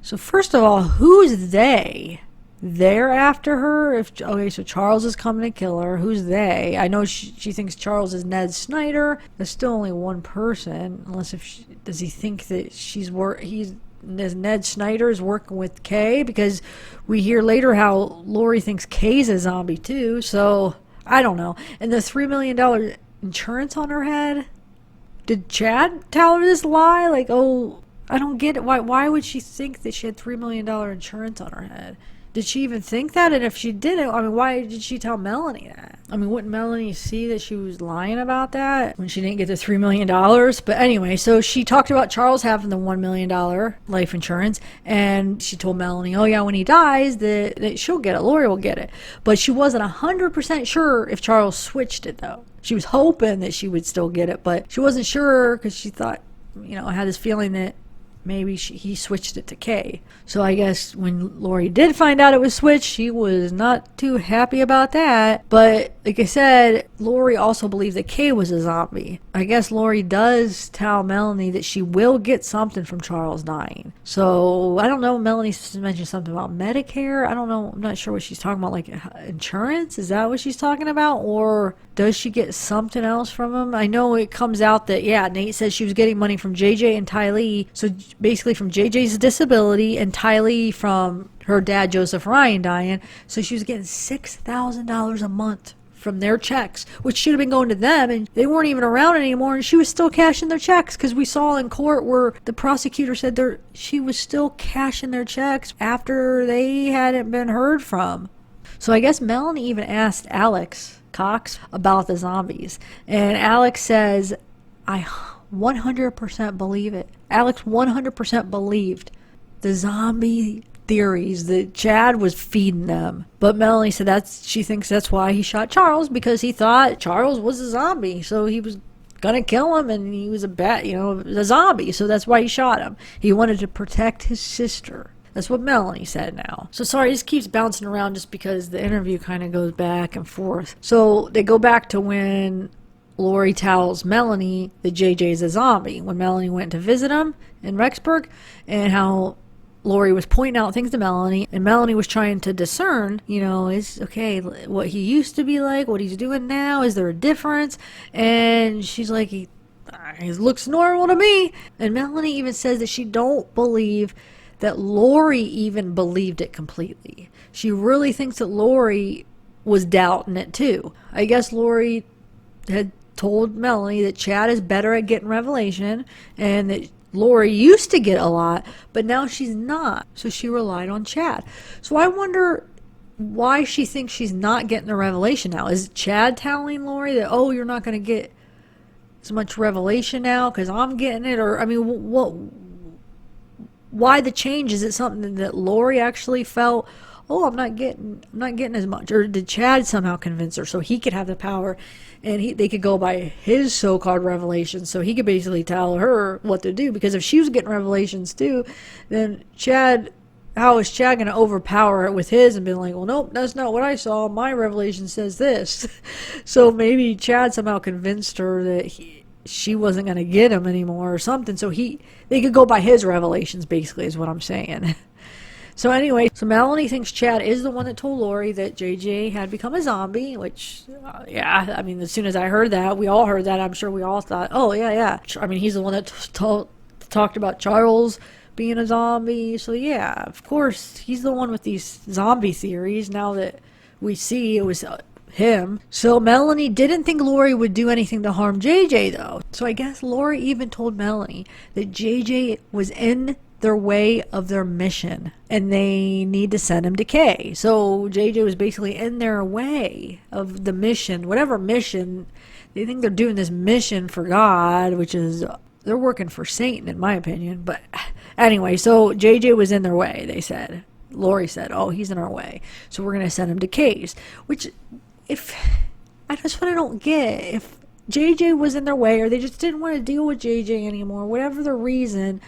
So first of all, who's they? They're after her? So Charles is coming to kill her. Who's they? I know she thinks Charles is Ned Snyder. There's still only one person, unless does he think that Ned Snyder is working with Kay? Because we hear later how Lori thinks Kay's a zombie too. So I don't know. And the $3 million insurance on her head? Did Chad tell her this lie? Like, oh, I don't get it. Why would she think that she had $3 million insurance on her head? Did she even think that? And if she didn't, why did she tell Melanie that? Wouldn't Melanie see that she was lying about that when she didn't get the $3 million? But anyway, so she talked about Charles having the $1 million life insurance, and she told Melanie, oh yeah, when he dies, that she'll get it, Lori will get it. But she wasn't 100% sure if Charles switched it, though. She was hoping that she would still get it, but she wasn't sure because she thought, had this feeling that maybe he switched it to Kay. So I guess when Lori did find out it was switched, she was not too happy about that. But like I said, Lori also believed that Kay was a zombie. I guess Lori does tell Melanie that she will get something from Charles dying. So I don't know. Melanie mentioned something about Medicare. I don't know. I'm not sure what she's talking about. Like insurance? Is that what she's talking about? Or does she get something else from him? I know it comes out that, yeah, Nate says she was getting money from JJ and Ty Lee. So basically from JJ's disability and Ty Lee from her dad, Joseph Ryan, dying. So she was getting $6,000 a month from their checks, which should have been going to them, and they weren't even around anymore, and she was still cashing their checks, because we saw in court where the prosecutor said she was still cashing their checks after they hadn't been heard from. So I guess Melanie even asked Alex Cox about the zombies, and Alex says, I 100% believe it. Alex 100% believed the zombie theories that Chad was feeding them. But Melanie said she thinks that's why he shot Charles, because he thought Charles was a zombie, so he was gonna kill him, and he was a zombie, so that's why he shot him. He wanted to protect his sister. That's what Melanie said now. So sorry, this keeps bouncing around just because the interview kind of goes back and forth. So they go back to when Lori tells Melanie that JJ's a zombie, when Melanie went to visit him in Rexburg, and how Lori was pointing out things to Melanie, and Melanie was trying to discern, is okay what he used to be like, what he's doing now, is there a difference? And she's like, he looks normal to me. And Melanie even says that she don't believe that Lori even believed it completely. She really thinks that Lori was doubting it too. I guess Lori had told Melanie that Chad is better at getting revelation, and that Lori used to get a lot, but now she's not. So she relied on Chad. So I wonder why she thinks she's not getting the revelation now. Is Chad telling Lori that, oh, you're not going to get as much revelation now because I'm getting it? Or, I mean, why the change? Is it something that Lori actually felt, oh, I'm not getting as much? Or did Chad somehow convince her so he could have the power and they could go by his so-called revelations, so he could basically tell her what to do? Because if she was getting revelations too, then how is Chad going to overpower it with his and be like, well, nope, that's not what I saw. My revelation says this. So maybe Chad somehow convinced her that she wasn't going to get him anymore or something. So they could go by his revelations, basically, is what I'm saying. So anyway, so Melanie thinks Chad is the one that told Lori that JJ had become a zombie, which, yeah, I mean, as soon as I heard that, we all heard that. I'm sure we all thought, oh, yeah. I mean, he's the one that talked about Charles being a zombie. So yeah, of course, he's the one with these zombie theories now that we see it was him. So Melanie didn't think Lori would do anything to harm JJ, though. So I guess Lori even told Melanie that JJ was in their way of their mission and they need to send him to K. So JJ was basically in their way of the mission, whatever mission. They think they're doing this mission for God, which is, they're working for Satan, in my opinion. But anyway, so JJ was in their way, they said. Lori said, oh, he's in our way, so we're going to send him to K's. Which, that's what I don't get. If JJ was in their way, or they just didn't want to deal with JJ anymore, whatever the reason,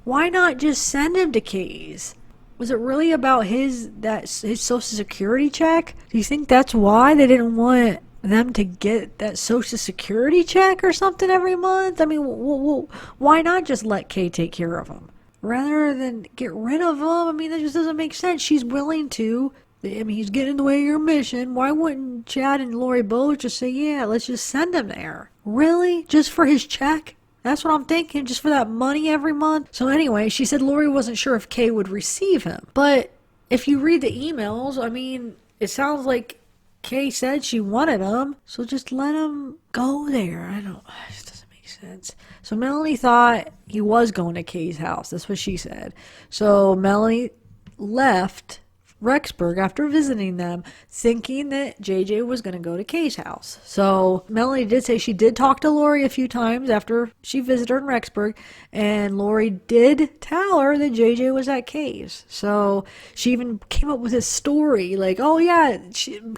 why not just send him to K's? Was it really about his social security check? Do you think that's why they didn't want them to get that social security check or something every month? I mean, why not just let Kay take care of him rather than get rid of him? I mean, that just doesn't make sense. She's willing to. I mean, he's getting in the way of your mission. Why wouldn't Chad and Lori both just say, yeah, let's just send him there? Really? Just for his check? That's what I'm thinking, just for that money every month. So anyway, she said Lori wasn't sure if Kay would receive him. But if you read the emails, I mean, it sounds like Kay said she wanted him. So just let him go there. It just doesn't make sense. So Melanie thought he was going to Kay's house. That's what she said. So Melanie left Rexburg after visiting them, thinking that JJ was going to go to Kay's house. So Melanie did say she did talk to Lori a few times after she visited her in Rexburg, and Lori did tell her that JJ was at Kay's. So she even came up with this story, like, oh yeah,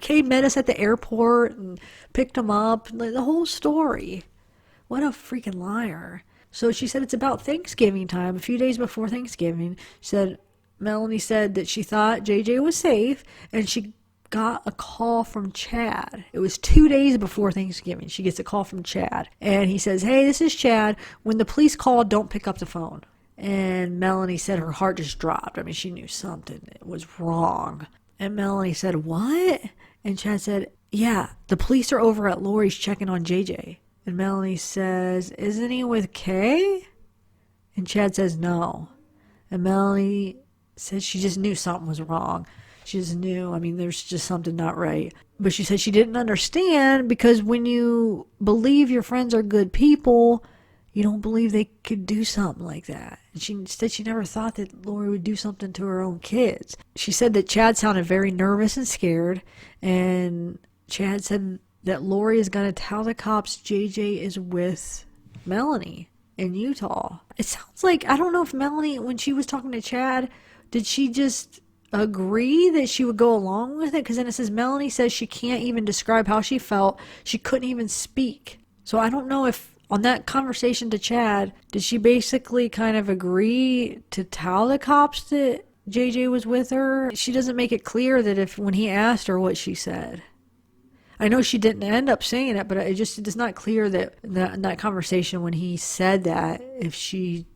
Kay met us at the airport and picked him up, like, the whole story. What a freaking liar. So she said it's about Thanksgiving time, a few days before Thanksgiving. Melanie said that she thought JJ was safe, and she got a call from Chad. It was 2 days before Thanksgiving. She gets a call from Chad, and he says, hey, this is Chad. When the police call, don't pick up the phone. And Melanie said her heart just dropped. I mean, she knew something was wrong. And Melanie said, what? And Chad said, yeah, the police are over at Lori's checking on JJ. And Melanie says, isn't he with Kay? And Chad says, no. And Melanie said she just knew something was wrong. She just knew. I mean, there's just something not right. But she said she didn't understand, because when you believe your friends are good people, you don't believe they could do something like that. And she said she never thought that Lori would do something to her own kids. She said that Chad sounded very nervous and scared. And Chad said that Lori is going to tell the cops JJ is with Melanie in Utah. It sounds like, I don't know if Melanie, when she was talking to Chad, did she just agree that she would go along with it? Because then it says Melanie says she can't even describe how she felt. She couldn't even speak. So I don't know if on that conversation to Chad, did she basically kind of agree to tell the cops that JJ was with her? She doesn't make it clear that when he asked her what she said. I know she didn't end up saying it, but it's not clear that in that conversation when he said that, if she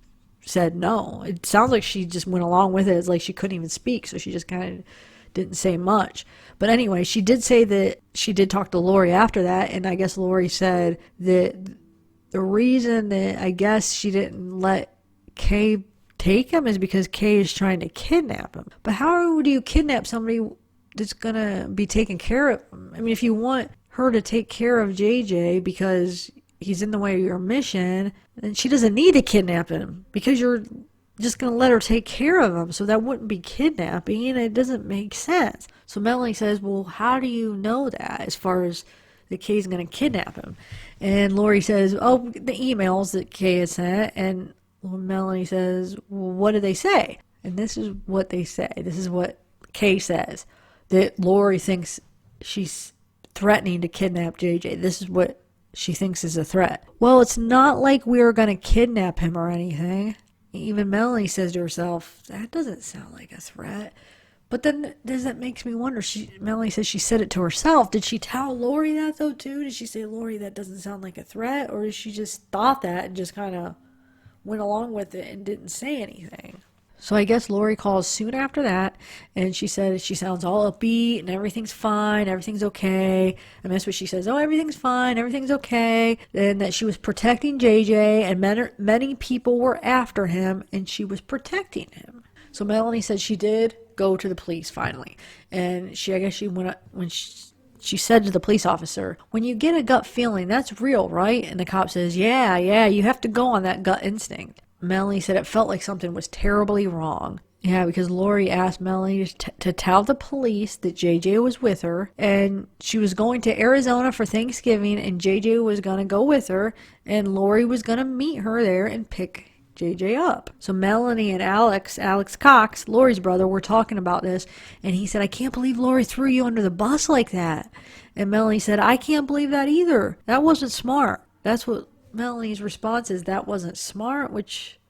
said no. It sounds like she just went along with it. It's like she couldn't even speak, so she just kind of didn't say much. But anyway, she did say that she did talk to Lori after that, and I guess Lori said that the reason that I guess she didn't let Kay take him is because Kay is trying to kidnap him. But how do you kidnap somebody that's going to be taking care of him? I mean, if you want her to take care of JJ because he's in the way of your mission, And she doesn't need to kidnap him because you're just going to let her take care of him. So that wouldn't be kidnapping, and it doesn't make sense. So Melanie says, well, how do you know that as far as that Kay's going to kidnap him? And Lori says, oh, the emails that Kay had sent. And Melanie says, well, what did they say? And this is what they say. This is what Kay says, that Lori thinks she's threatening to kidnap JJ. This is what she thinks is a threat. Well, it's not like we were going to kidnap him or anything. Even Melanie says to herself, that doesn't sound like a threat. But then that makes me wonder. Melanie says she said it to herself. Did she tell Lori that though too? Did she say, Lori, that doesn't sound like a threat? Or did she just thought that and just kind of went along with it and didn't say anything? So I guess Lori calls soon after that, and she says she sounds all upbeat and everything's fine, everything's okay. And that's what she says, oh, everything's fine, everything's okay. And that she was protecting JJ, and many people were after him, and she was protecting him. So Melanie said she did go to the police finally. And I guess she went up when she said to the police officer, when you get a gut feeling, that's real, right? And the cop says, yeah, you have to go on that gut instinct. Melanie said it felt like something was terribly wrong. Yeah, because Lori asked Melanie to tell the police that JJ was with her, and she was going to Arizona for Thanksgiving, and JJ was going to go with her, and Lori was going to meet her there and pick JJ up. So Melanie and Alex Cox, Lori's brother, were talking about this, and he said, I can't believe Lori threw you under the bus like that. And Melanie said, I can't believe that either. That wasn't smart. That's what Melanie's response is, that wasn't smart, which,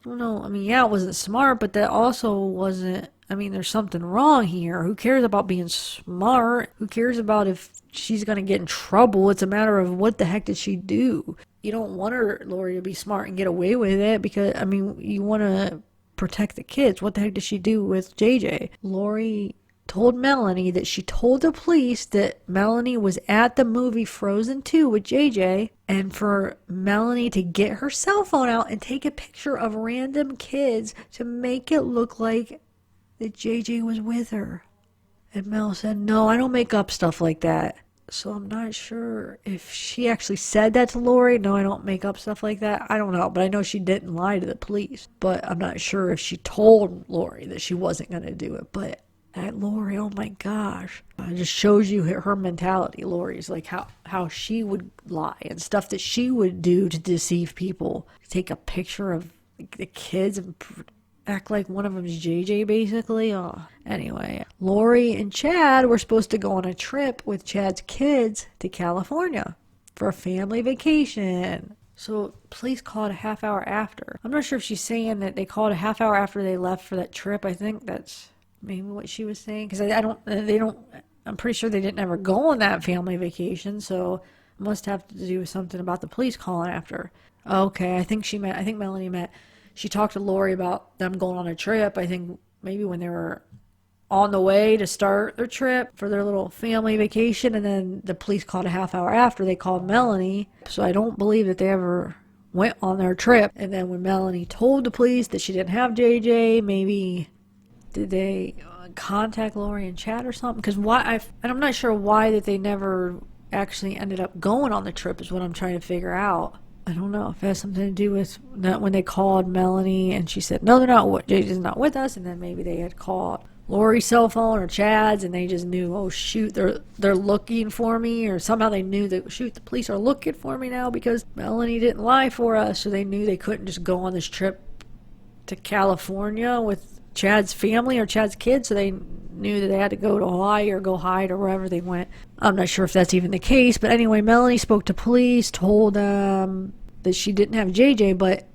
I don't know, I mean, yeah, it wasn't smart, but that also wasn't, I mean, there's something wrong here. Who cares about being smart? Who cares about if she's going to get in trouble? It's a matter of what the heck did she do? You don't want Lori to be smart and get away with it because, I mean, you want to protect the kids. What the heck did she do with JJ? Lori told Melanie that she told the police that Melanie was at the movie Frozen 2 with JJ, and for Melanie to get her cell phone out and take a picture of random kids to make it look like that JJ was with her. And Mel said, no, I don't make up stuff like that. So I'm not sure if she actually said that to Lori. No, I don't make up stuff like that. I don't know, but I know she didn't lie to the police. But I'm not sure if she told Lori that she wasn't going to do it. But that Lori, oh my gosh. It just shows you her mentality. Lori's like how she would lie and stuff that she would do to deceive people. Take a picture of the kids and act like one of them is JJ basically. Oh, anyway, Lori and Chad were supposed to go on a trip with Chad's kids to California for a family vacation. So police called a half hour after. I'm not sure if she's saying that they called a half hour after they left for that trip. I think that's maybe what she was saying, because I'm pretty sure they didn't ever go on that family vacation, so it must have to do with something about the police calling after. Okay, I think Melanie meant she talked to Lori about them going on a trip. I think maybe when they were on the way to start their trip for their little family vacation, and then the police called a half hour after. They called Melanie, so I don't believe that they ever went on their trip. And then when Melanie told the police that she didn't have JJ, maybe did they contact Lori and Chad or something? Because I'm not sure why that they never actually ended up going on the trip is what I'm trying to figure out. I don't know if it has something to do with that when they called Melanie and she said, no, JJ's not with us. And then maybe they had called Lori's cell phone or Chad's and they just knew, oh shoot, they're looking for me, or somehow they knew that, shoot, the police are looking for me now because Melanie didn't lie for us. So they knew they couldn't just go on this trip to California with Chad's family or Chad's kids, so they knew that they had to go to Hawaii or go hide or wherever they went. I'm not sure if that's even the case, but anyway, Melanie spoke to police, told them that she didn't have JJ, but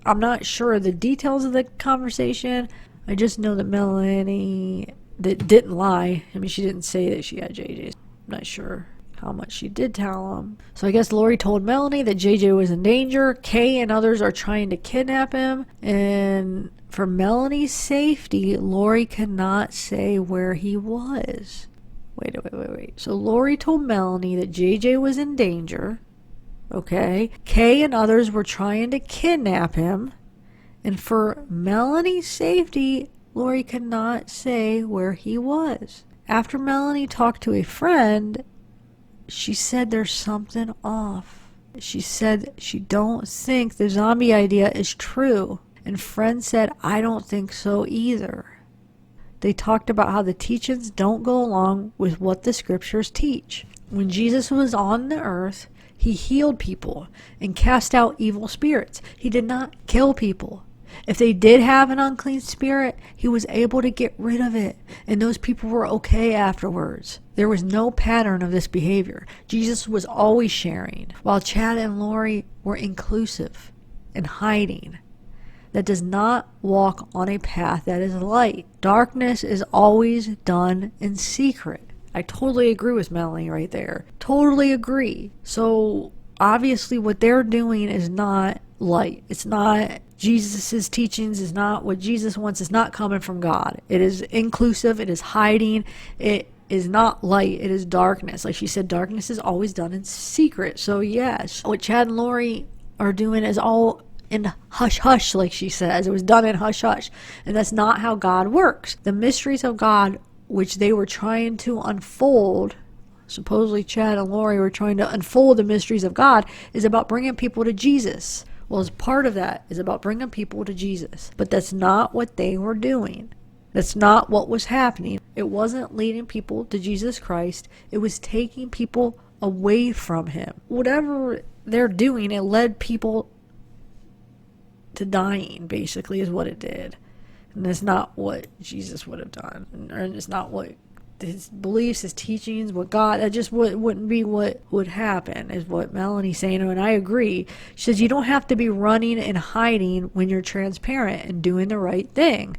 I'm not sure of the details of the conversation. I just know that Melanie didn't lie. I mean, she didn't say that she had JJ. I'm not sure how much she did tell him. So I guess Lori told Melanie that JJ was in danger. Kay and others are trying to kidnap him, and for Melanie's safety, Lori cannot say where he was. Wait. So Lori told Melanie that JJ was in danger. Okay. Kay and others were trying to kidnap him. And for Melanie's safety, Lori could not say where he was. After Melanie talked to a friend, she said there's something off. She said she don't think the zombie idea is true. And friend said, I don't think so either. They talked about how the teachings don't go along with what the scriptures teach. When Jesus was on the earth, he healed people and cast out evil spirits. He did not kill people. If they did have an unclean spirit, he was able to get rid of it, and those people were okay afterwards. There was no pattern of this behavior. Jesus was always sharing, while Chad and Lori were inclusive and hiding. That does not walk on a path that is light. Darkness is always done in secret. I totally agree with Melanie right there. Totally agree. So obviously what they're doing is not light. It's not Jesus's teachings, is not what Jesus wants. It's not coming from God. It is inclusive. It is hiding. It is not light. It is darkness. Like she said, darkness is always done in secret. So yes, what Chad and Lori are doing is all in hush hush, like she says. It was done in hush hush. And that's not how God works. The mysteries of God, which they were trying to unfold, supposedly Chad and Lori were trying to unfold the mysteries of God, is about bringing people to Jesus. Well, as part of that is about bringing people to Jesus. But that's not what they were doing. That's not what was happening. It wasn't leading people to Jesus Christ. It was taking people away from him. Whatever they're doing, it led people to dying, basically, is what it did. And that's not what Jesus would have done. And it's not what his beliefs, his teachings, what God, that just wouldn't be what would happen, is what Melanie's saying. And I agree. She says you don't have to be running and hiding when you're transparent and doing the right thing.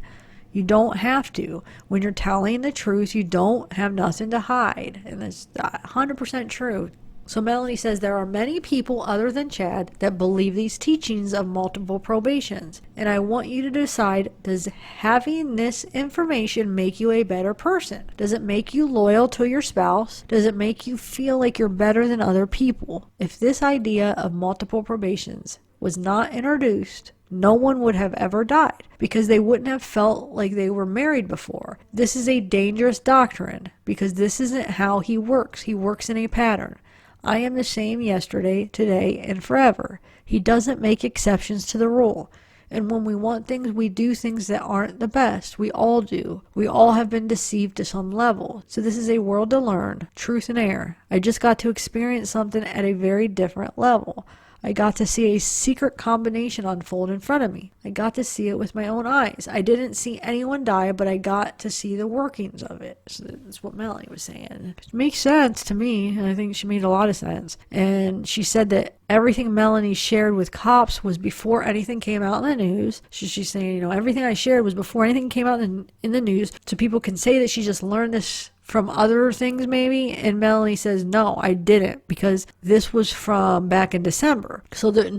You don't have to. When you're telling the truth, you don't have nothing to hide. And that's 100% true. So Melanie says there are many people other than Chad that believe these teachings of multiple probations. And I want you to decide, does having this information make you a better person? Does it make you loyal to your spouse? Does it make you feel like you're better than other people? If this idea of multiple probations was not introduced, no one would have ever died because they wouldn't have felt like they were married before. This is a dangerous doctrine because this isn't how he works. He works in a pattern. I am the same yesterday, today, and forever. He doesn't make exceptions to the rule. And when we want things, we do things that aren't the best. We all do. We all have been deceived to some level. So this is a world to learn. Truth and error. I just got to experience something at a very different level. I got to see a secret combination unfold in front of me. I got to see it with my own eyes. I didn't see anyone die, but I got to see the workings of it. So that's what Melanie was saying. It makes sense to me. I think she made a lot of sense. And she said that everything Melanie shared with cops was before anything came out in the news. She's saying, everything I shared was before anything came out in the news. So people can say that she just learned this from other things maybe, and Melanie says no, I didn't, because this was from back in December, so that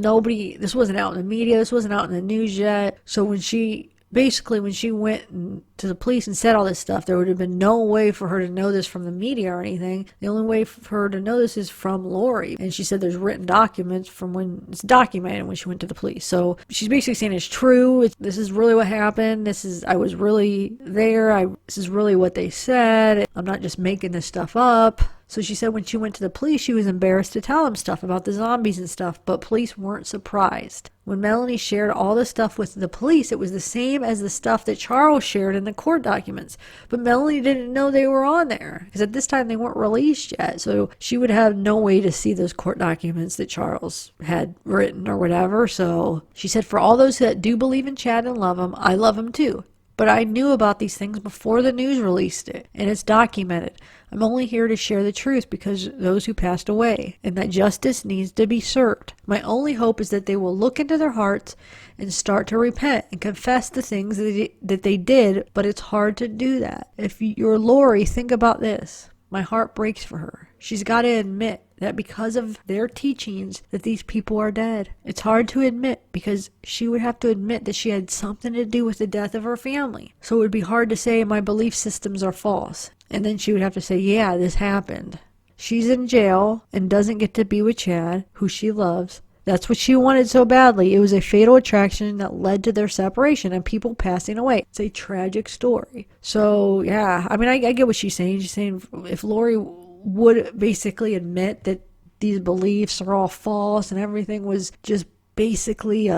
this wasn't out in the media, this wasn't out in the news yet. So when she went to the police and said all this stuff, there would have been no way for her to know this from the media or anything. The only way for her to know this is from Lori. And she said there's written documents from when it's documented when she went to the police. So she's basically saying it's true. This is really what happened. I was really there. This is really what they said. I'm not just making this stuff up. So she said when she went to the police, she was embarrassed to tell them stuff about the zombies and stuff, but police weren't surprised. When Melanie shared all the stuff with the police, it was the same as the stuff that Charles shared in the court documents. But Melanie didn't know they were on there, because at this time they weren't released yet. So she would have no way to see those court documents that Charles had written or whatever. So she said, for all those that do believe in Chad and love him, I love him too. But I knew about these things before the news released it, and it's documented. I'm only here to share the truth because those who passed away, and that justice needs to be served. My only hope is that they will look into their hearts and start to repent and confess the things that they did, but it's hard to do that. If you're Lori, think about this. My heart breaks for her. She's got to admit that because of their teachings that these people are dead. It's hard to admit because she would have to admit that she had something to do with the death of her family. So it would be hard to say my belief systems are false. And then she would have to say, yeah, this happened. She's in jail and doesn't get to be with Chad, who she loves. That's what she wanted so badly. It was a fatal attraction that led to their separation and people passing away. It's a tragic story. So, yeah, I mean, I get what she's saying. She's saying if Lori would basically admit that these beliefs are all false and everything was just basically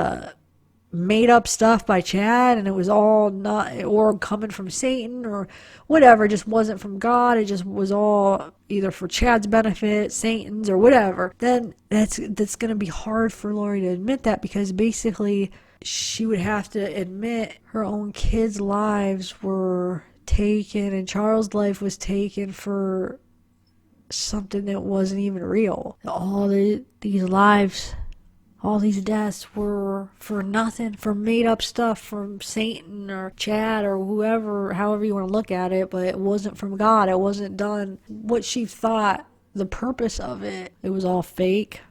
made up stuff by Chad, and it was all not, or coming from Satan or whatever, it just wasn't from God, it just was all either for Chad's benefit, Satan's, or whatever, then that's going to be hard for Lori to admit that, because basically she would have to admit her own kids' lives were taken and Charles' life was taken for something that wasn't even real. All these lives, all these deaths were for nothing, for made up stuff from Satan or Chad or whoever, however you want to look at it, but it wasn't from God. It wasn't done what she thought the purpose of it. It was all fake.